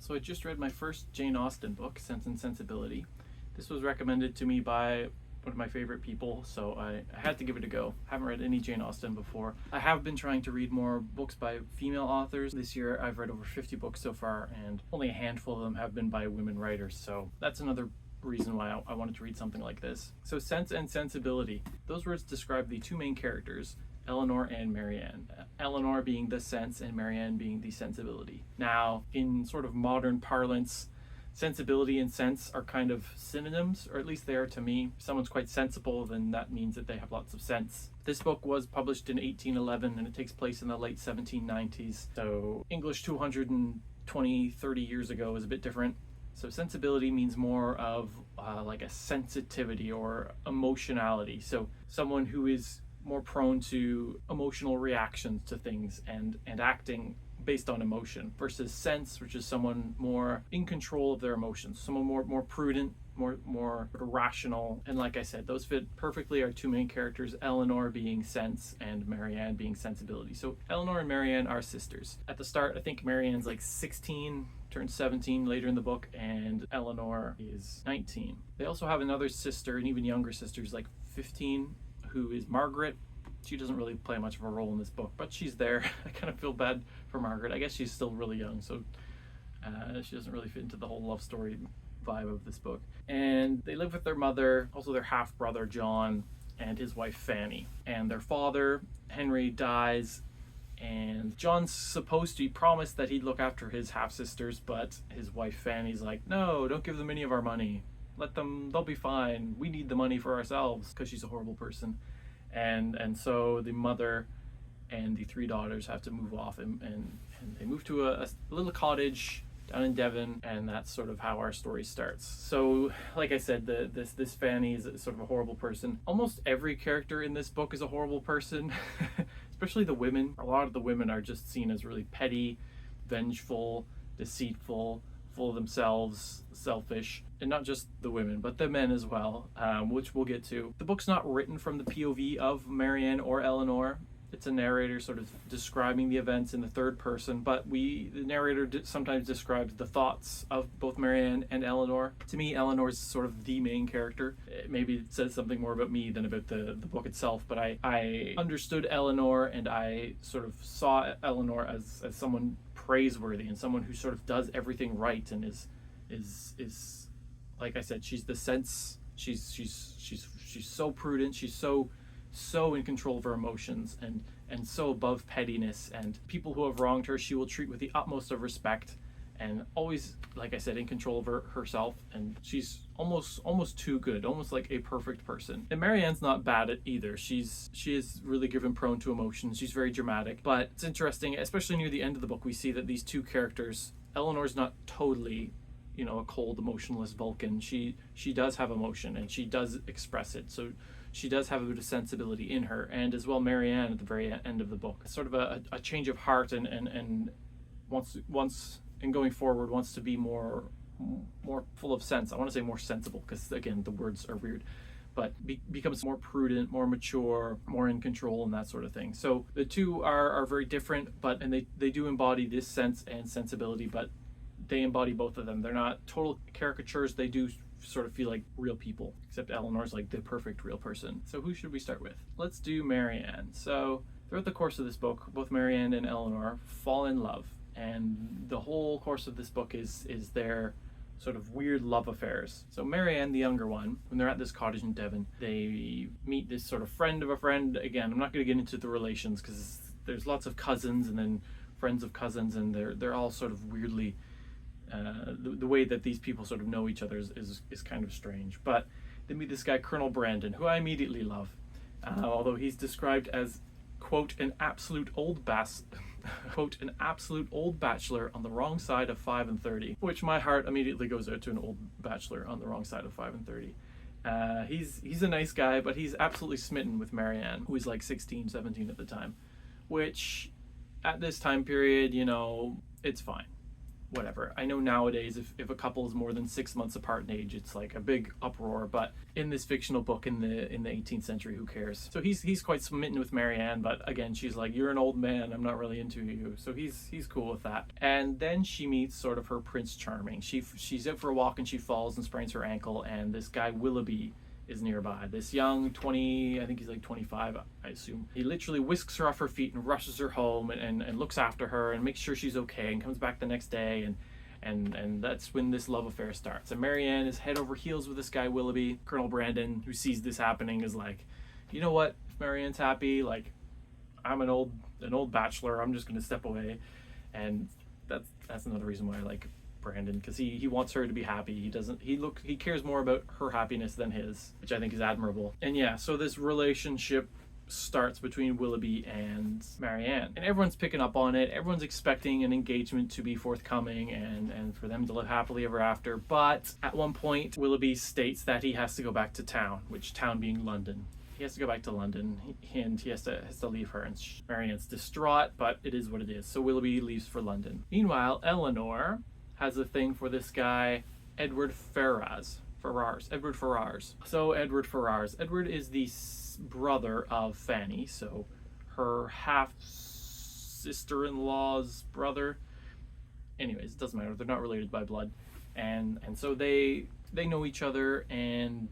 So I just read my first Jane Austen book, Sense and Sensibility. This was recommended to me by one of my favorite people, so I had to give it a go. I haven't read any Jane Austen before. I have been trying to read more books by female authors. This year I've read over 50 books so far, and only a handful of them have been by women writers, so that's another reason why I wanted to read something like this. So Sense and Sensibility. Those words describe the two main characters, Eleanor and Marianne. Eleanor being the sense and Marianne being the sensibility. Now, in sort of modern parlance, sensibility and sense are kind of synonyms, or at least they are to me. If someone's quite sensible, then that means that they have lots of sense. This book was published in 1811 and it takes place in the late 1790s. So English 220, 30 years ago is a bit different. So sensibility means more of like a sensitivity or emotionality. So someone who is more prone to emotional reactions to things and acting based on emotion, versus sense, which is someone more in control of their emotions, someone more prudent, more rational. And like I said, those fit perfectly our two main characters, Eleanor being sense and Marianne being sensibility. So Eleanor and Marianne are sisters. At the start, I think Marianne's like 16, turns 17 later in the book, and Eleanor is 19. They also have another sister, an even younger sister, who's like 15, who is Margaret. She doesn't really play much of a role in this book, but she's there. I kind of feel bad for Margaret. I guess she's still really young, so she doesn't really fit into the whole love story vibe of this book. And they live with their mother, also their half-brother John, and his wife Fanny. And their father, Henry, dies, and John's supposed to be promised that he'd look after his half-sisters, but his wife Fanny's like, no, don't give them any of our money. Let them, they'll be fine. We need the money for ourselves, because she's a horrible person. And so the mother and the three daughters have to move off, and they move to a little cottage down in Devon, and that's sort of how our story starts. So like I said, this Fanny is sort of a horrible person. Almost every character in this book is a horrible person, especially the women. A lot of the women are just seen as really petty, vengeful, deceitful, full of themselves, selfish. And not just the women, but the men as well, which we'll get to. The book's not written from the POV of Marianne or Eleanor. It's a narrator sort of describing the events in the third person, but the narrator sometimes describes the thoughts of both Marianne and Eleanor. To me, Eleanor's sort of the main character. Maybe it says something more about me than about the book itself, but I understood Eleanor, and I sort of saw Eleanor as someone praiseworthy and someone who sort of does everything right and is like I said, she's the sense. She's so prudent. She's so in control of her emotions and so above pettiness, and people who have wronged her she will treat with the utmost of respect, and always, like I said, in control of herself. And she's almost too good, almost like a perfect person. And Marianne's not bad at either. She is really given prone to emotions. She's very dramatic, but it's interesting, especially near the end of the book, we see that these two characters, Eleanor's not totally a cold, emotionless Vulcan. She does have emotion, and she does express it. So she does have a bit of sensibility in her, and as well Marianne at the very end of the book. Sort of a change of heart, and wants and going forward wants to be more full of sense. I want to say more sensible, because again the words are weird, but becomes more prudent, more mature, more in control, and that sort of thing. So the two are very different, and they do embody this sense and sensibility, but they embody both of them. They're not total caricatures. They do sort of feel like real people, except Eleanor's like the perfect real person. So who should we start with? Let's do Marianne. So throughout the course of this book, both Marianne and Eleanor fall in love, and the whole course of this book is their sort of weird love affairs. So Marianne, the younger one, when they're at this cottage in Devon, they meet this sort of friend of a friend. Again, I'm not going to get into the relations, because there's lots of cousins and then friends of cousins, and they're all sort of weirdly the way that these people sort of know each other is kind of strange. But they meet this guy, Colonel Brandon, who I immediately love, although he's described as, quote, an absolute old quote, an absolute old bachelor on the wrong side of 5 and 30, which my heart immediately goes out to, an old bachelor on the wrong side of 5 and 30. He's a nice guy, but he's absolutely smitten with Marianne, who is like 16, 17 at the time, which at this time period, it's fine. whatever. I know nowadays if a couple is more than 6 months apart in age, it's like a big uproar, but in this fictional book in the 18th century, who cares? So he's quite smitten with Marianne, but again, she's like, you're an old man, I'm not really into you. So he's cool with that. And then she meets sort of her Prince Charming. She's out for a walk and she falls and sprains her ankle, and this guy Willoughby is nearby. This young 20, I think he's like 25, I assume. He literally whisks her off her feet and rushes her home and looks after her and makes sure she's okay and comes back the next day, and that's when this love affair starts. And Marianne is head over heels with this guy Willoughby. Colonel Brandon, who sees this happening, is like, you know what, if Marianne's happy, like, I'm an old bachelor, I'm just gonna step away. And that's another reason why I like Brandon, because he wants her to be happy. He cares more about her happiness than his, which I think is admirable. And yeah, so this relationship starts between Willoughby and Marianne, and everyone's picking up on it. Everyone's expecting an engagement to be forthcoming and for them to live happily ever after. But at one point, Willoughby states that he has to go back to town, which town being London. He has to go back to London, and he has to leave her, and Marianne's distraught, but it is what it is. So Willoughby leaves for London. Meanwhile, Eleanor has a thing for this guy, Edward Ferrars. So Edward is the brother of Fanny, so her half sister-in-law's brother. Anyways, it doesn't matter, they're not related by blood. And so they know each other, and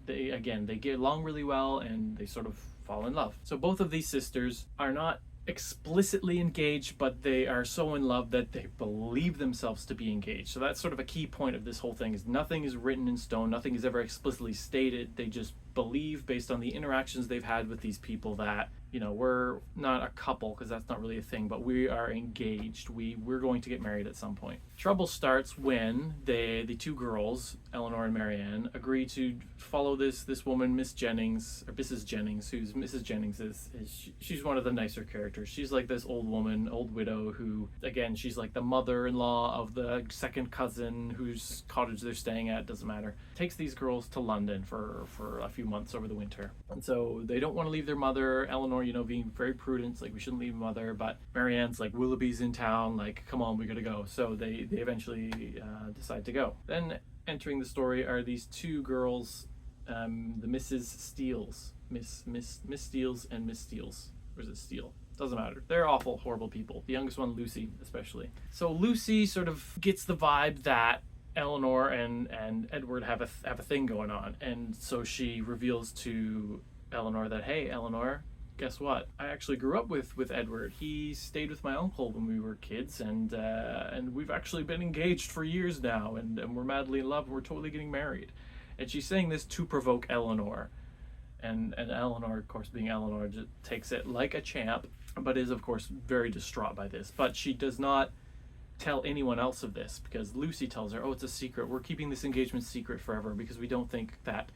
they get along really well, and they sort of fall in love. So both of these sisters are not explicitly engaged, but they are so in love that they believe themselves to be engaged. So that's sort of a key point of this whole thing, is nothing is written in stone, nothing is ever explicitly stated. They just believe, based on the interactions they've had with these people, that, you know, we're not a couple, because that's not really a thing, but we are engaged. We're going to get married at some point. Trouble starts when the two girls, Eleanor and Marianne, agree to follow this woman, Miss Jennings, or Mrs. Jennings, who's Mrs. Jennings she's one of the nicer characters. She's like this old woman, old widow, who, again, she's like the mother-in-law of the second cousin whose cottage they're staying at, doesn't matter. Takes these girls to London for a few months over the winter. And so they don't want to leave their mother. Eleanor, being very prudent, like, we shouldn't leave mother, but Marianne's like, Willoughby's in town, like, come on, we gotta go. So they eventually decide to go. Then entering the story are these two girls, the Mrs. Steeles, Miss Steeles and Miss Steeles, or is it Steele? Doesn't matter. They're awful, horrible people. The youngest one, Lucy, especially. So Lucy sort of gets the vibe that Eleanor and Edward have a thing going on, and so she reveals to Eleanor that, hey, Eleanor, guess what? I actually grew up with Edward. He stayed with my uncle when we were kids, and we've actually been engaged for years now, and we're madly in love, and we're totally getting married. And she's saying this to provoke Eleanor, and Eleanor, of course, being Eleanor, just takes it like a champ, but is, of course, very distraught by this. But she does not tell anyone else of this, because Lucy tells her, oh, it's a secret. We're keeping this engagement secret forever because we don't think that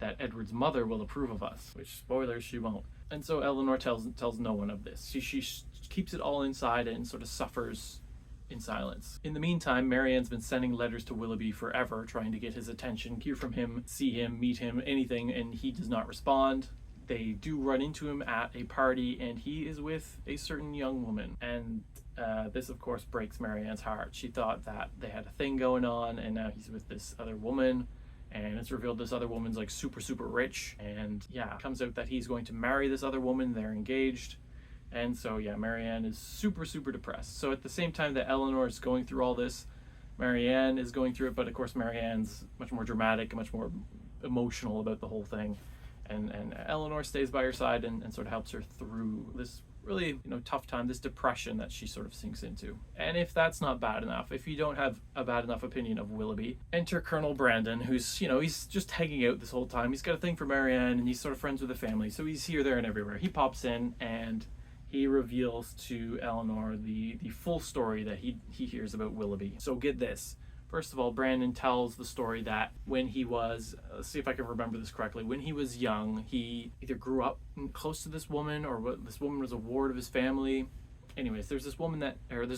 Edward's mother will approve of us, which, spoilers, she won't. And so Eleanor tells no one of this. She keeps it all inside and sort of suffers in silence. In the meantime, Marianne's been sending letters to Willoughby forever, trying to get his attention, hear from him, see him, meet him, anything, and he does not respond. They do run into him at a party, and he is with a certain young woman. And this, of course, breaks Marianne's heart. She thought that they had a thing going on, and now he's with this other woman. And it's revealed this other woman's like super rich, and yeah, it comes out that he's going to marry this other woman. They're engaged, and so yeah, Marianne is super depressed. So at the same time that Eleanor is going through all this, Marianne is going through it, but of course Marianne's much more dramatic and much more emotional about the whole thing, and Eleanor stays by her side and sort of helps her through this really tough time, this depression that she sort of sinks into. And if that's not bad enough, if you don't have a bad enough opinion of Willoughby, enter Colonel Brandon, who's he's just hanging out this whole time. He's got a thing for Marianne, and he's sort of friends with the family, so he's here, there, and everywhere. He pops in and he reveals to Eleanor the full story that he hears about Willoughby. So get this. First of all, Brandon tells the story that when he was, let's see if I can remember this correctly, when he was young, he either grew up close to this woman, or this woman was a ward of his family. Anyways, there's this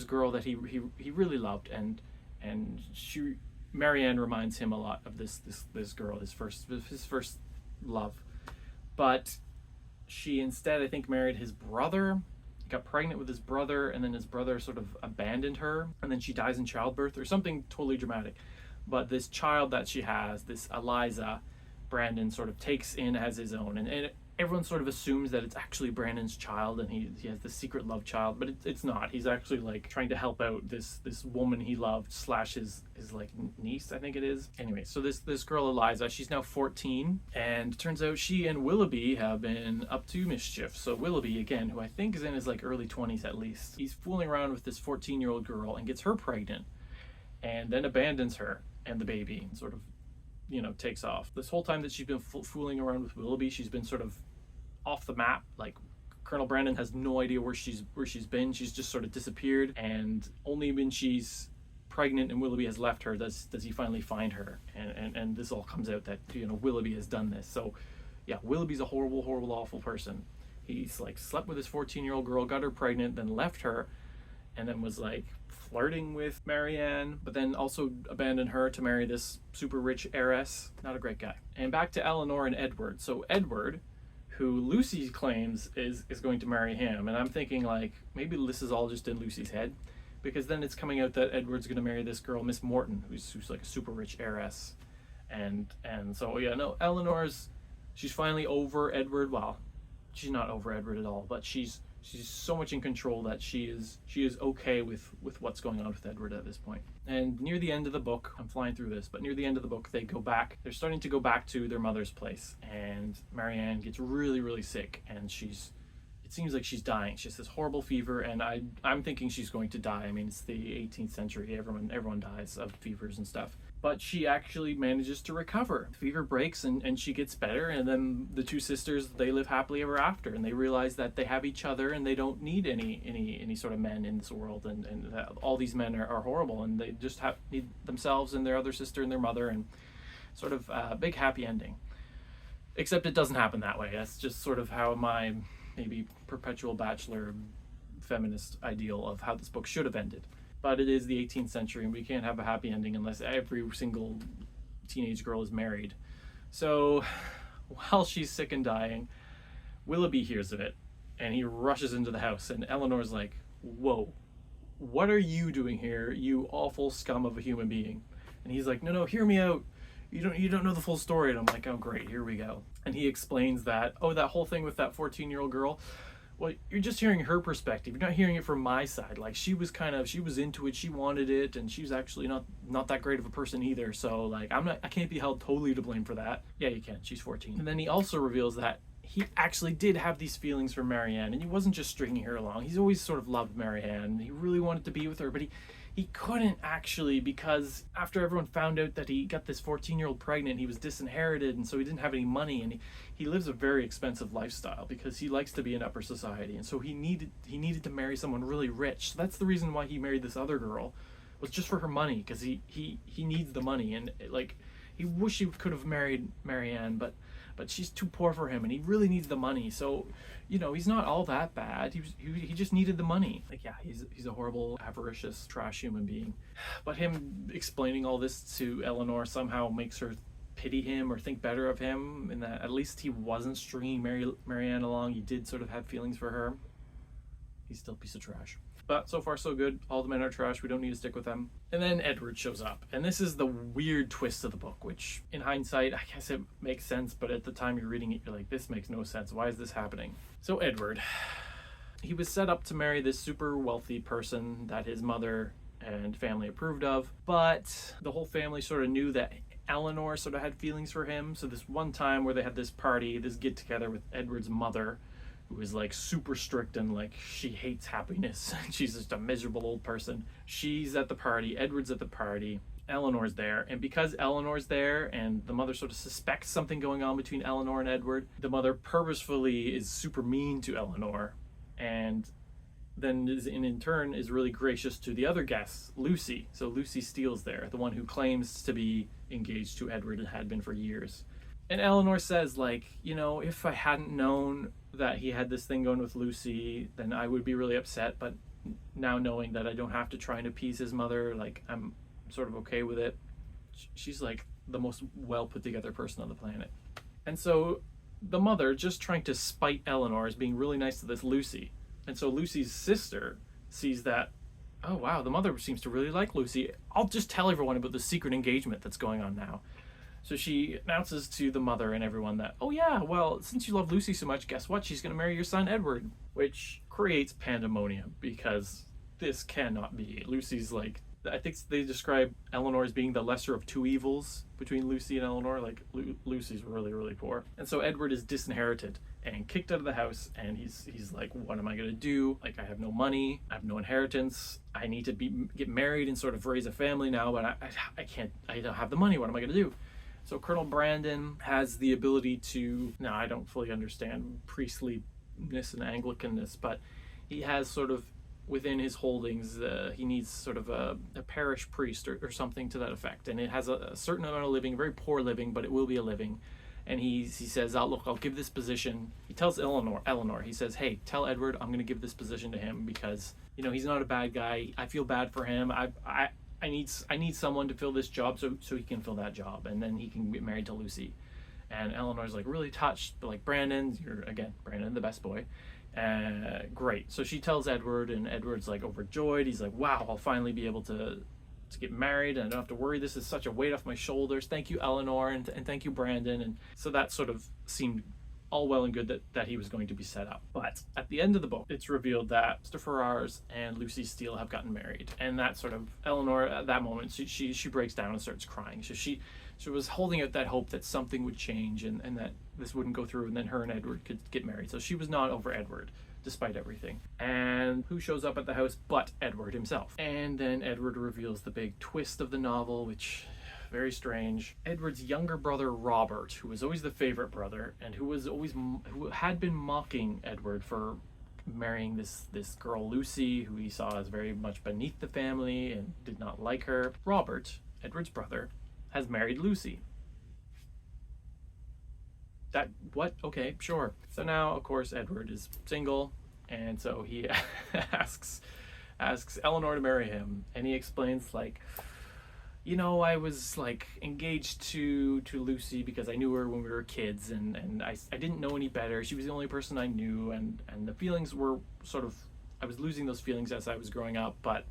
girl that he really loved, and Marianne reminds him a lot of this girl, his first love. But she instead, I think, married his brother, got pregnant with his brother, and then his brother sort of abandoned her, and then she dies in childbirth or something totally dramatic. But this child that she has, this Eliza, Brandon sort of takes in as his own, and everyone sort of assumes that it's actually Brandon's child, and he has this secret love child, but it's not. He's actually like trying to help out this woman he loved slash his like niece, I think it is. Anyway, so this girl Eliza, she's now 14, and turns out she and Willoughby have been up to mischief. So Willoughby, again, who I think is in his like early 20s at least, he's fooling around with this 14-year-old girl and gets her pregnant, and then abandons her and the baby, and sort of, you know, takes off. This whole time that she's been fooling around with Willoughby, she's been sort of off the map. Like, Colonel Brandon has no idea where she's been. She's just sort of disappeared, and only when she's pregnant and Willoughby has left her does he finally find her. And this all comes out that, you know, Willoughby has done this. So yeah, Willoughby's a horrible, awful person. He's like slept with this 14-year-old girl, got her pregnant, then left her, and then was like flirting with Marianne, but then also abandoned her to marry this super rich heiress. Not a great guy. And back to Eleanor and Edward. So Edward, who Lucy claims is going to marry him, and I'm thinking like maybe this is all just in Lucy's head, because then it's coming out that Edward's going to marry this girl Miss Morton, who's like a super rich heiress, and so yeah, no, she's finally over Edward. Well, she's not over Edward at all, but she's so much in control that she is okay with what's going on with Edward at this point. And near the end of the book, I'm flying through this, but near the end of the book, they're starting to go back to their mother's place, and Marianne gets really sick, and it seems like she's dying. She has this horrible fever, and I'm thinking she's going to die. I mean, it's the 18th century, everyone dies of fevers and stuff. But she actually manages to recover. The fever breaks, and she gets better, and then the two sisters, they live happily ever after, and they realize that they have each other, and they don't need any sort of men in this world, and that all these men are horrible, and they just need themselves and their other sister and their mother, and sort of a big happy ending. Except it doesn't happen that way. That's just sort of how my maybe perpetual bachelor feminist ideal of how this book should have ended. But it is the 18th century, and we can't have a happy ending unless every single teenage girl is married. So while she's sick and dying, Willoughby hears of it, and he rushes into the house, and Eleanor's like, whoa, what are you doing here, you awful scum of a human being? And he's like, no, hear me out. You don't know the full story. And I'm like, oh great, here we go. And he explains that, that whole thing with that 14-year-old girl, well, you're just hearing her perspective. You're not hearing it from my side. Like, she was into it, she wanted it, and she's actually not that great of a person either. So like, I can't be held totally to blame for that. Yeah, you can. She's 14. And then he also reveals that he actually did have these feelings for Marianne, and he wasn't just stringing her along. He's always sort of loved Marianne. He really wanted to be with her, but he couldn't actually, because after everyone found out that he got this 14-year-old pregnant, he was disinherited, and so he didn't have any money, and he lives a very expensive lifestyle because he likes to be in upper society, and so he needed to marry someone really rich. So that's the reason why he married this other girl, was just for her money, because he needs the money, and like, he wish he could have married Marianne, but she's too poor for him, and he really needs the money. So, you know, he's not all that bad. He just needed the money. Like, yeah, he's a horrible, avaricious, trash human being. But him explaining all this to Eleanor somehow makes her pity him or think better of him, and that at least he wasn't stringing Marianne along. He did sort of have feelings for her. He's still a piece of trash. But so far so good. All the men are trash. We don't need to stick with them. And then Edward shows up. And this is the weird twist of the book, which in hindsight, I guess it makes sense, but at the time you're reading it, you're like, this makes no sense. Why is this happening? So Edward, he was set up to marry this super wealthy person that his mother and family approved of, but the whole family sort of knew that Eleanor sort of had feelings for him. So this one time where they had this party, this get together with Edward's mother, who is like super strict and like she hates happiness. She's just a miserable old person. She's at the party, Edward's at the party, Eleanor's there, and because Eleanor's there and the mother sort of suspects something going on between Eleanor and Edward, the mother purposefully is super mean to Eleanor, and then in turn is really gracious to the other guests, Lucy. So Lucy Steele's there, the one who claims to be engaged to Edward and had been for years. And Eleanor says, like, you know, if I hadn't known that he had this thing going with Lucy, then I would be really upset. But now knowing that I don't have to try and appease his mother, like, I'm sort of okay with it. She's like the most well put together person on the planet. And so the mother, just trying to spite Eleanor, is being really nice to this Lucy. And so Lucy's sister sees that, oh wow, the mother seems to really like Lucy. I'll just tell everyone about the secret engagement that's going on now. So she announces to the mother and everyone that, oh yeah, well, since you love Lucy so much, guess what? She's going to marry your son, Edward. Which creates pandemonium because this cannot be. Lucy's like, I think they describe Eleanor as being the lesser of two evils between Lucy and Eleanor. Like, Lucy's really, really poor. And so Edward is disinherited and kicked out of the house, and he's like, what am I going to do? Like, I have no money, I have no inheritance, I need to get married and sort of raise a family now, but I can't, I don't have the money, what am I going to do? So Colonel Brandon has the ability to, now I don't fully understand priestliness and Anglicanness, but he has sort of within his holdings, he needs sort of a parish priest or something to that effect. And it has a certain amount of living, very poor living, but it will be a living. And he says, look, I'll give this position. He tells Eleanor, he says, hey, tell Edward I'm going to give this position to him because, you know, he's not a bad guy. I feel bad for him. I need someone to fill this job so he can fill that job, and then he can get married to Lucy. And Eleanor's like really touched, but like, Brandon, the best boy. Great. So she tells Edward, and Edward's like overjoyed. He's like, wow, I'll finally be able to get married, and I don't have to worry. This is such a weight off my shoulders. Thank you, Eleanor, and thank you, Brandon. And so that sort of seemed all well and good that he was going to be set up. But at the end of the book, it's revealed that Mr. Ferrars and Lucy Steele have gotten married. And that sort of, Eleanor, at that moment, she breaks down and starts crying. So she was holding out that hope that something would change and that this wouldn't go through, and then her and Edward could get married. So she was not over Edward, despite everything. And who shows up at the house but Edward himself? And then Edward reveals the big twist of the novel, which, very strange. Edward's younger brother Robert, who was always the favorite brother, and who had been mocking Edward for marrying this girl Lucy, who he saw as very much beneath the family and did not like her. Robert, Edward's brother, has married Lucy. Okay, sure. So now, of course, Edward is single, and so he asks Eleanor to marry him, and he explains, like, you know, I was like engaged to Lucy because I knew her when we were kids, and I didn't know any better. She was the only person I knew, and the feelings were sort of, I was losing those feelings as I was growing up, but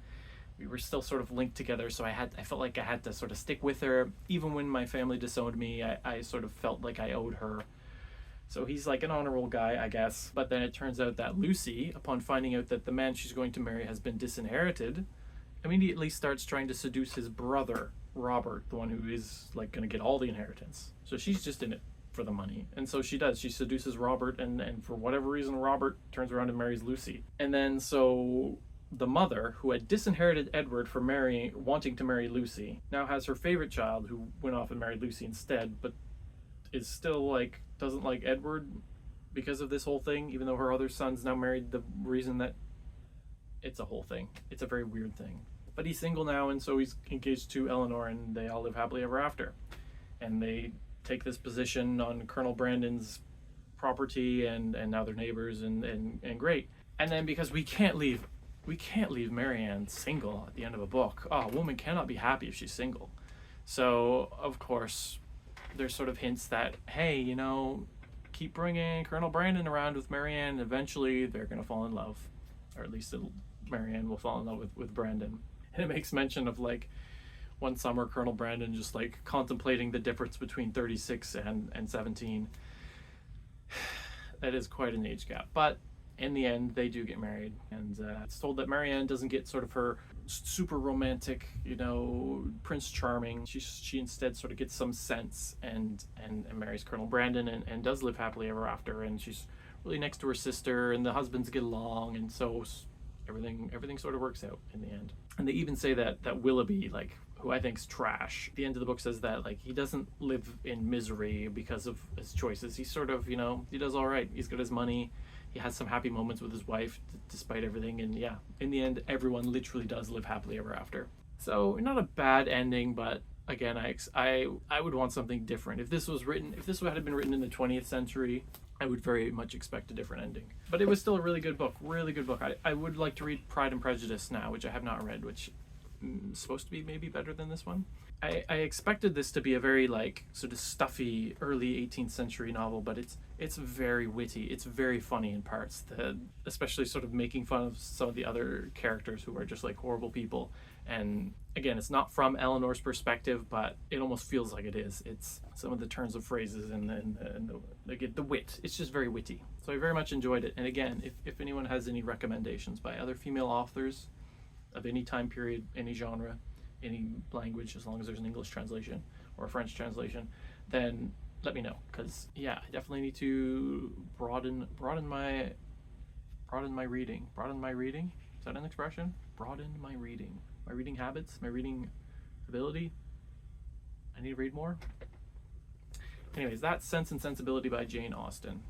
we were still sort of linked together, so I felt like I had to sort of stick with her. Even when my family disowned me, I sort of felt like I owed her. So he's like an honorable guy, I guess. But then it turns out that Lucy, upon finding out that the man she's going to marry has been disinherited, immediately starts trying to seduce his brother, Robert, the one who is like going to get all the inheritance. So she's just in it for the money. And so she does. She seduces Robert, and for whatever reason, Robert turns around and marries Lucy. And then so the mother, who had disinherited Edward for wanting to marry Lucy, now has her favorite child, who went off and married Lucy instead, but is still like, doesn't like Edward because of this whole thing, even though her other son's now married. The reason that it's a whole thing. It's a very weird thing. But he's single now, and so he's engaged to Eleanor, and they all live happily ever after. And they take this position on Colonel Brandon's property, and now they're neighbors, and great. And then because we can't leave Marianne single at the end of a book. Oh, a woman cannot be happy if she's single. So, of course, there's sort of hints that, hey, you know, keep bringing Colonel Brandon around with Marianne, and eventually they're going to fall in love. Or at least Marianne will fall in love with Brandon. And it makes mention of, like, one summer Colonel Brandon just, like, contemplating the difference between 36 and 17. That is quite an age gap. But in the end, they do get married, and it's told that Marianne doesn't get sort of her super romantic, you know, Prince Charming. She instead sort of gets some sense and marries Colonel Brandon and does live happily ever after. And she's really next to her sister, and the husbands get along, and so everything sort of works out in the end. And they even say that Willoughby, like, who I think's trash, at the end of the book says that, like, he doesn't live in misery because of his choices. He's sort of, you know, he does all right. He's got his money. He has some happy moments with his wife despite everything, and yeah, in the end, everyone literally does live happily ever after. So not a bad ending, but again, I would want something different. If this had been written in the 20th century, I would very much expect a different ending. But it was still a really good book. I would like to read Pride and Prejudice now, which I have not read, which supposed to be maybe better than this one. I expected this to be a very like sort of stuffy early 18th century novel, but it's very witty. It's very funny in parts, especially sort of making fun of some of the other characters who are just like horrible people. And again, it's not from Eleanor's perspective, but it almost feels like it is. It's some of the turns of phrases and the wit. It's just very witty. So I very much enjoyed it. And again, if anyone has any recommendations by other female authors of any time period, any genre, any language, as long as there's an English translation or a French translation, then let me know. Because yeah, I definitely need to broaden my reading. Broaden my reading? Is that an expression? Broaden my reading. My reading habits, my reading ability. I need to read more. Anyways, that's Sense and Sensibility by Jane Austen.